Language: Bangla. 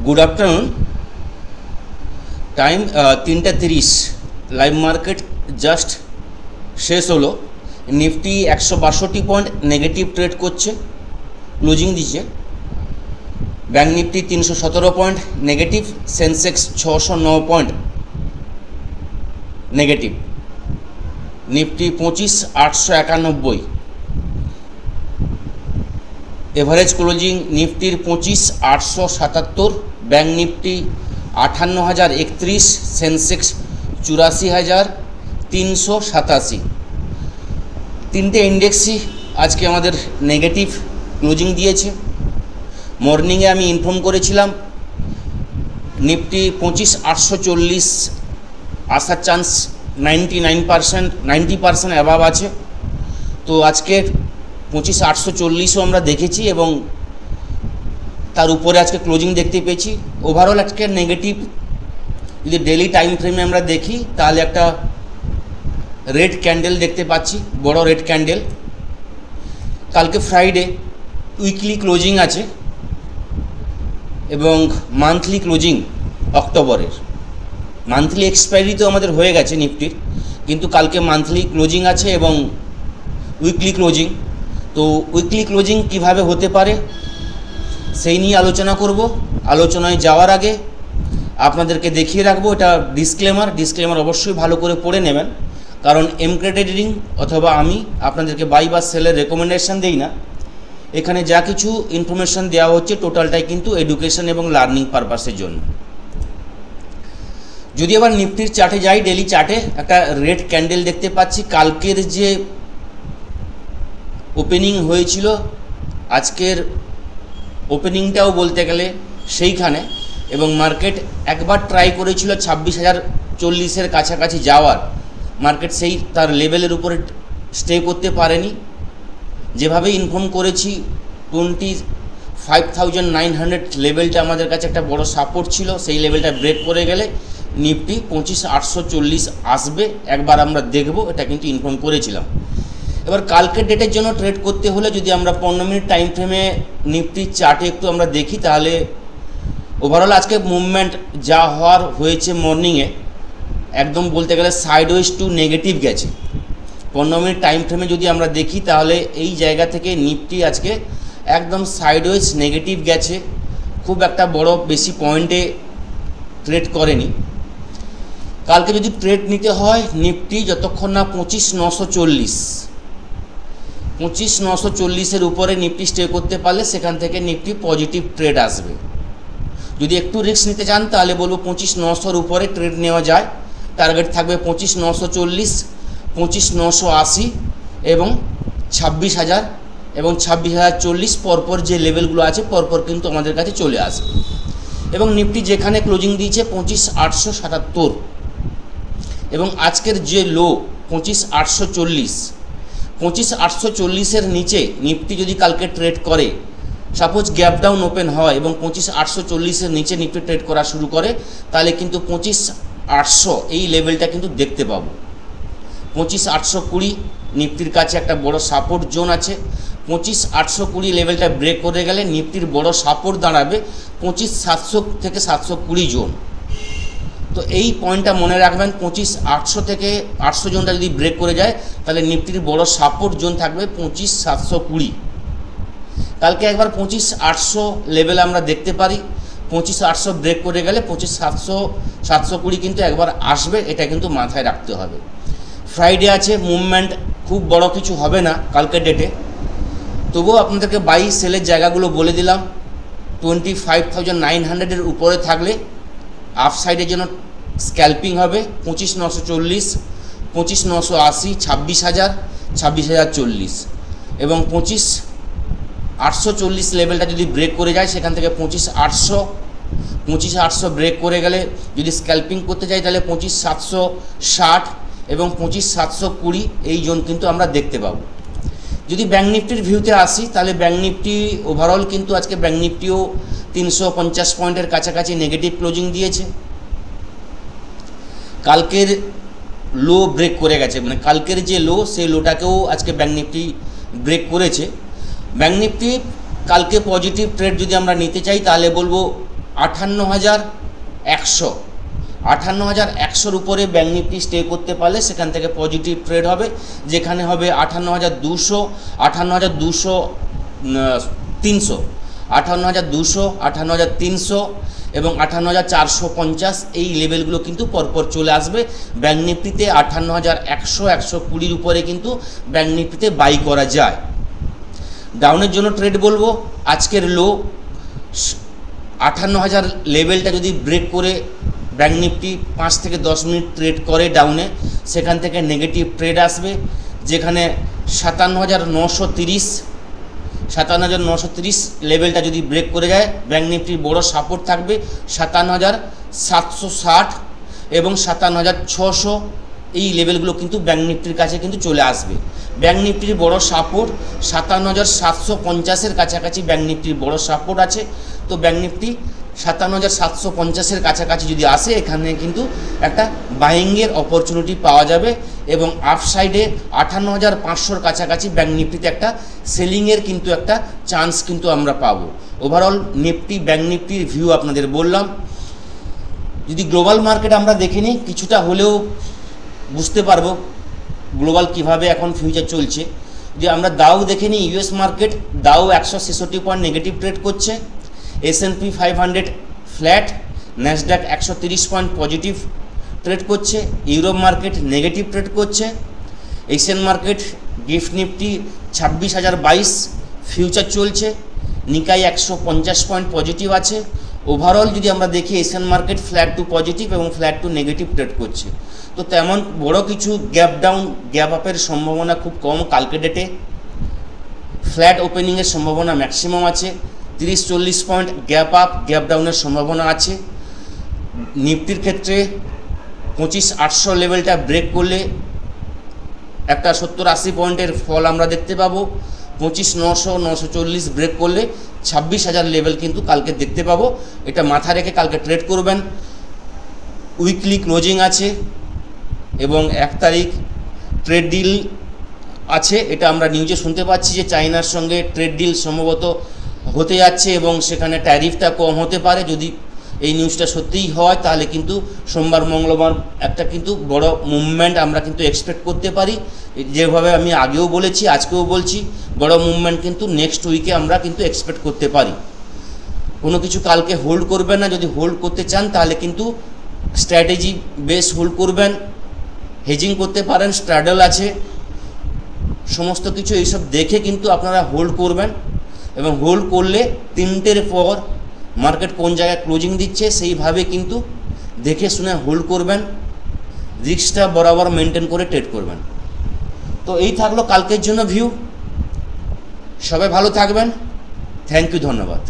Good afternoon. Time 3:30। Live market just शेष hello. Nifty 162 point negative trade करছে, क्लोजिंग दीजिए। Bank Nifty 317 point negative, Sensex 609 point negative, Nifty 25,891। Average closing निफ्टिर 25,877, बैंक निफ्टी 58,031, सेंसेक्स 84,387। तीनटे इंडेक्सই আজকে আমাদের নেগেটিভ ক্লোজিং দিয়েছে। মর্নিংয়ে আমি ইনফর্ম করেছিলাম নিফটি 25,840 আসার চান্স 90% অ্যাবাভ আছে। তো আজকে 25,840ও আমরা দেখেছি এবং তার উপরে আজকে ক্লোজিং দেখতে পেয়েছি। ওভারঅল আজকে নেগেটিভ। যদি ডেলি টাইম ফ্রেমে আমরা দেখি তাহলে একটা রেড ক্যান্ডেল দেখতে পাচ্ছি, বড় রেড ক্যান্ডেল। কালকে ফ্রাইডে উইকলি ক্লোজিং আছে এবং মান্থলি ক্লোজিং অক্টোবরের। মান্থলি এক্সপায়ারি তো আমাদের হয়ে গেছে নিফটির, কিন্তু কালকে মান্থলি ক্লোজিং আছে এবং উইকলি ক্লোজিং। তো উইকলি ক্লোজিং কিভাবে হতে পারে সেই নিয়ে আলোচনা করব। আলোচনায় যাওয়ার আগে আপনাদেরকে দেখিয়ে রাখবো, এটা ডিসক্লেমার অবশ্যই ভালো করে পড়ে নেবেন, কারণ এমকে ট্রেডিং অথবা আমি আপনাদেরকে বাই বা সেলের রেকমেন্ডেশন দেই না। এখানে যা কিছু ইনফরমেশন দেওয়া হচ্ছে টোটালটাই কিন্তু এডুকেশন এবং লার্নিং পারপাসের জন্য। যদি আবার নিফটির চার্টে যাই, ডেলি চার্টে একটা রেড ক্যান্ডেল দেখতে পাচ্ছি। কালকের যে ওপেনিং হয়েছিল, আজকের ওপেনিংটাও বলতে গেলে সেইখানে, এবং মার্কেট একবার ট্রাই করেছিল 26,040-এর কাছাকাছি যাওয়ার। মার্কেট সেই তার লেভেলের উপরে স্টে করতে পারেনি। যেভাবে ইনফর্ম করেছি 25,900 লেভেলটা আমাদের কাছে একটা বড় সাপোর্ট ছিল। সেই লেভেলটা ব্রেক করে গেলে নিফটি 25,840 আসবে, একবার আমরা দেখব, এটা কিন্তু ইনফর্ম করেছিলাম। এবার কালকের ডেটের জন্য ট্রেড করতে হলে যদি আমরা 15 মিনিট টাইম ফ্রেমে নিফটির চার্টে একটু আমরা দেখি, তাহলে ওভারঅল আজকে মুভমেন্ট যা হওয়ার হয়েছে মর্নিংয়ে একদম বলতে গেলে সাইডওয়েজ টু নেগেটিভ গেছে। 15 মিনিট টাইম ফ্রেমে যদি আমরা দেখি তাহলে এই জায়গা থেকে নিফটি আজকে একদম সাইডওয়েজ নেগেটিভ গেছে, খুব একটা বড় বেশি পয়েন্টে ট্রেড করেনি। কালকে যদি ট্রেড নিতে হয় নিফটি যতক্ষণ না 25,940-এর উপরে নিফটি স্টে করতে পারলে সেখান থেকে নিফটি পজিটিভ ট্রেড আসবে। যদি একটু রিস্ক নিতে চান তাহলে বলবো 25,900-র উপরে ট্রেড নেওয়া যায়। টার্গেট থাকবে 25,940, 25,980 এবং 26,000 এবং 26,040 পরপর যে লেভেলগুলো আছে পরপর কিন্তু আমাদের কাছে চলে আসবে। এবং নিফটি যেখানে ক্লোজিং দিয়েছে 25,877 এবং আজকের যে লো 25,840, 25,840-এর নিচে নিফটি যদি কালকে ট্রেড করে, সাপোজ গ্যাপ ডাউন ওপেন হয় এবং 25,840-এর নিচে নিফটি ট্রেড করা শুরু করে, তাহলে কিন্তু 25,800 এই লেভেলটা কিন্তু দেখতে পাবো। 25,820 নিফটির কাছে একটা বড় সাপোর্ট জোন আছে। 25,820 লেভেলটা ব্রেক করে গেলে নিফটির বড় সাপোর্ট দাঁড়াবে 25,700 থেকে 720 জোন। তো এই পয়েন্টটা মনে রাখবেন, 25,800 থেকে 800 জোনটা যদি ব্রেক করে যায় তাহলে নিফটির বড় সাপোর্ট জোন থাকবে 25,720। কালকে একবার 25,800 লেভেল আমরা দেখতে পারি। 25,800 ব্রেক করে গেলে 25,720 কিন্তু একবার আসবে, এটা কিন্তু মাথায় রাখতে হবে। ফ্রাইডে আছে, মুভমেন্ট খুব বড় কিছু হবে না কালকের ডেটে। তবুও আপনাদেরকে বাই সেলের জায়গাগুলো বলে দিলাম। 25,900-এর উপরে থাকলে আপ সাইডের জন্য স্ক্যাল্পিং হবে 25,940, 25,980, 26,000, 26,040 এবং 25,840 লেভেলটা যদি ব্রেক করে যায় সেখান থেকে 25,800 ব্রেক করে গেলে যদি স্ক্যাল্পিং করতে যাই তাহলে 25,760 এবং 25,720 এই জোন কিন্তু আমরা দেখতে পাবো। যদি ব্যাঙ্ক নিফটির ভিউতে আসি তাহলে ব্যাঙ্ক নিফটি ওভারঅল কিন্তু আজকে ব্যাঙ্ক নিফটিও 350 পয়েন্টের কাছাকাছি নেগেটিভ ক্লোজিং দিয়েছে। কালকের লো ব্রেক করে গেছে, মানে কালকের যে লো সেই লোটাকেও আজকে ব্যাঙ্ক নিফটি ব্রেক করেছে। ব্যাঙ্ক নিফটি কালকে পজিটিভ ট্রেড যদি আমরা নিতে চাই তাহলে বলবো 58,100, 58,100 উপরে ব্যাঙ্ক নিফটি স্টে করতে পারলে সেখান থেকে পজিটিভ ট্রেড হবে, যেখানে হবে 58,200, 58,300, 58,300 এবং 58,450 এই লেভেলগুলো কিন্তু পরপর চলে আসবে। ব্যাঙ্ক নিফটিতে 58,100, 120 উপরে কিন্তু ব্যাঙ্ক নিফটিতে বাই করা যায়। ডাউনের জন্য ট্রেড বলবো, আজকের লো 58,000 লেভেলটা যদি ব্রেক করে ব্যাঙ্ক নিফটি 5 থেকে 10 মিনিট ট্রেড করে ডাউনে, সেখান থেকে নেগেটিভ ট্রেড আসবে, যেখানে 57,930 লেভেলটা যদি ব্রেক করে যায়, ব্যাঙ্ক নিফটির বড় সাপোর্ট থাকবে 57,760 এবং 57,600 এই লেভেলগুলো কিন্তু ব্যাঙ্ক নিফটির কাছে কিন্তু চলে আসবে। ব্যাঙ্ক নিফটির বড় সাপোর্ট 57,750-এর কাছাকাছি ব্যাঙ্ক নিফটির বড় সাপোর্ট আছে। তো ব্যাঙ্ক নিফটি 57,750-এর কাছাকাছি যদি আসে, এখানে কিন্তু একটা বাইংয়ের অপরচুনিটি পাওয়া যাবে এবং আপসাইডে 58,500-র কাছাকাছি ব্যাঙ্ক নিফটিতে একটা সেলিংয়ের কিন্তু একটা চান্স কিন্তু আমরা পাবো। ওভারঅল নিফটি ব্যাঙ্ক নিফটির ভিউ আপনাদের বললাম। যদি গ্লোবাল মার্কেট আমরা দেখে নিই, কিছুটা হলেও বুঝতে পারবো গ্লোবাল কিভাবে এখন ফিউচার চলছে। যে আমরা দাও দেখে নিই, ইউএস মার্কেট দাও 166 পয়েন্ট নেগেটিভ ট্রেড করছে, S&P 500 flat, Nasdaq 130 point positive trade করছে, ইউরোপ মার্কেট নেগেটিভ ট্রেড করছে, Asian market GIFT Nifty 26,022 future চলছে, নিকাই 150 পয়েন্ট পজিটিভ আছে। ওভারঅল যদি আমরা দেখি, Asian market flat to positive এবং ফ্ল্যাট টু নেগেটিভ ট্রেড করছে। তো তেমন বড় কিছু গ্যাপ ডাউন গ্যাপ আপের সম্ভাবনা খুব কম কালকে ডেটে। ফ্ল্যাট ওপেনিংয়ের সম্ভাবনা ম্যাক্সিমাম আছে, 30-40 পয়েন্ট গ্যাপ আপ গ্যাপ ডাউনের সম্ভাবনা আছে। নিফটির ক্ষেত্রে 25,800 লেভেলটা ব্রেক করলে একটা 70-80 পয়েন্টের ফল আমরা দেখতে পাবো। 25,900, 940 ব্রেক করলে 26,000 লেভেল কিন্তু কালকে দেখতে পাবো। এটা মাথায় রেখে কালকে ট্রেড করবেন। উইকলি ক্লোজিং আছে এবং 1 তারিখ ট্রেড ডিল আছে, এটা আমরা নিউজে শুনতে পাচ্ছি যে চায়নার সঙ্গে ট্রেড ডিল সম্ভবত হতে যাচ্ছে এবং সেখানে ট্যারিফটা কম হতে পারে। যদি এই নিউজটা সত্যিই হয়, তাহলে কিন্তু সোমবার মঙ্গলবার একটা কিন্তু বড় মুভমেন্ট আমরা কিন্তু এক্সপেক্ট করতে পারি। যেভাবে আমি আগেও বলেছি, আজকেও বলছি, বড় মুভমেন্ট কিন্তু নেক্সট উইকে আমরা কিন্তু এক্সপেক্ট করতে পারি। কোনো কিছু কালকে হোল্ড করবেন না, যদি হোল্ড করতে চান তাহলে কিন্তু স্ট্র্যাটেজি বেস হোল্ড করবেন, হেজিং করতে পারেন, স্ট্র্যাডল আছে, সমস্ত কিছু এইসব দেখে কিন্তু আপনারা হোল্ড করবেন। এবং হোল্ড করলে 3টের পর মার্কেট কোন জায়গায় ক্লোজিং দিচ্ছে সেইভাবে কিন্তু দেখে শুনে হোল্ড করবেন, রিস্কটা বরাবর মেনটেন করে ট্রেড করবেন। তো এই থাকলো কালকের জন্য ভিউ। সবাই ভালো থাকবেন। থ্যাংক ইউ, ধন্যবাদ।